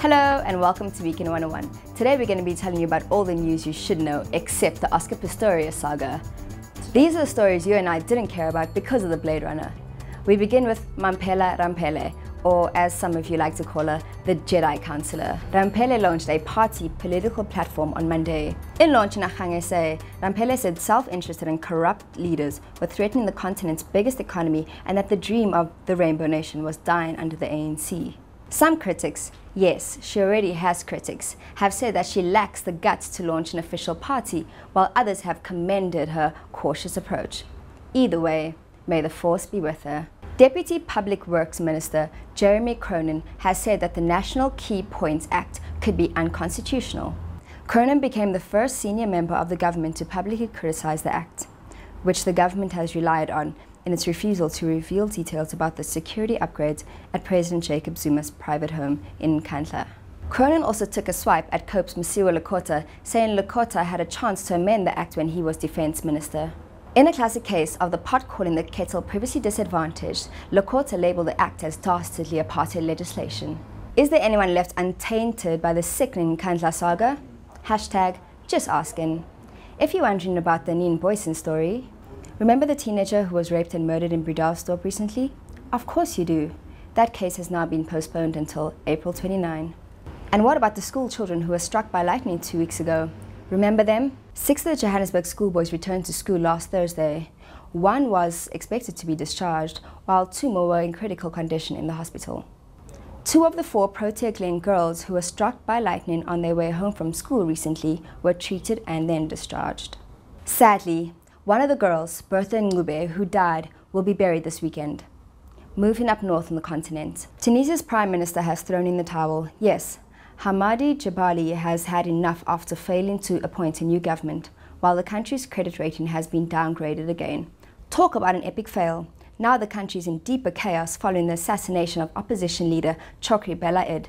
Hello and welcome to Weekend 101. Today we're going to be telling you about all the news you should know except the Oscar Pistorius saga. These are the stories you and I didn't care about because of the Blade Runner. We begin with Ramphele, or as some of you like to call her, the Jedi Counselor. Ramphele launched a party political platform on Monday. In launching Agang SA, Ramphele said self-interested and corrupt leaders were threatening the continent's biggest economy and that the dream of the Rainbow Nation was dying under the ANC. Some critics, yes, she already has critics, have said that she lacks the guts to launch an official party, while others have commended her cautious approach. Either way, may the force be with her. Deputy Public Works Minister Jeremy Cronin has said that the National Key Points Act could be unconstitutional. Cronin became the first senior member of the government to publicly criticize the act, which the government has relied on in its refusal to reveal details about the security upgrades at President Jacob Zuma's private home in Nkandla. Cronin also took a swipe at COPE's Mosiuoa Lekota, saying Lekota had a chance to amend the act when he was defense minister. In a classic case of the pot calling the kettle previously disadvantaged, Lekota labelled the act as dastardly apartheid legislation. Is there anyone left untainted by the sickening Nkandla saga? Hashtag just asking. If you're wondering about the Anene Booysens story, remember the teenager who was raped and murdered in Bredasdorp recently? Of course you do. That case has now been postponed until April 29. And what about the school children who were struck by lightning 2 weeks ago? Remember them? 6 of the Johannesburg schoolboys returned to school last Thursday. 1 was expected to be discharged, while 2 more were in critical condition in the hospital. 2 of the 4 Protea Glen girls who were struck by lightning on their way home from school recently were treated and then discharged. Sadly, one of the girls, Bertha Ngube, who died, will be buried this weekend. Moving up north on the continent, Tunisia's Prime Minister has thrown in the towel. Yes, Hamadi Jebali has had enough after failing to appoint a new government, while the country's credit rating has been downgraded again. Talk about an epic fail. Now the country is in deeper chaos following the assassination of opposition leader Chokri Belaid.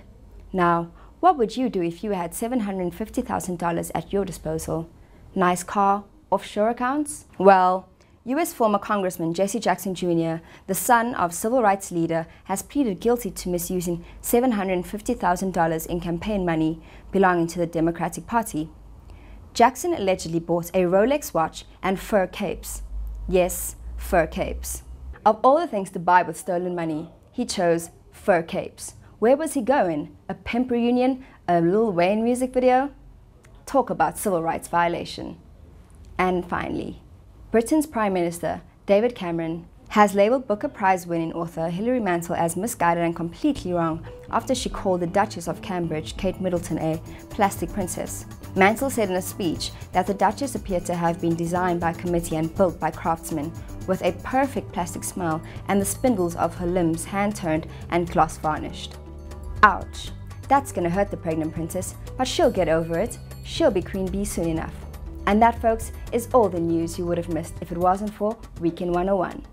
Now, what would you do if you had $750,000 at your disposal? Nice car? Offshore accounts? Well, US former Congressman Jesse Jackson Jr., the son of civil rights leader, has pleaded guilty to misusing $750,000 in campaign money belonging to the Democratic Party. Jackson allegedly bought a Rolex watch and fur capes. Yes, fur capes. Of all the things to buy with stolen money, he chose fur capes. Where was he going? A pimp reunion? A Lil Wayne music video? Talk about civil rights violation. And finally, Britain's Prime Minister, David Cameron, has labelled Booker Prize-winning author Hilary Mantel as misguided and completely wrong after she called the Duchess of Cambridge, Kate Middleton, a plastic princess. Mantel said in a speech that the Duchess appeared to have been designed by committee and built by craftsmen, with a perfect plastic smile and the spindles of her limbs hand-turned and gloss varnished. Ouch, that's gonna hurt the pregnant princess, but she'll get over it. She'll be Queen Bee soon enough. And that, folks, is all the news you would have missed if it wasn't for Weekend 101.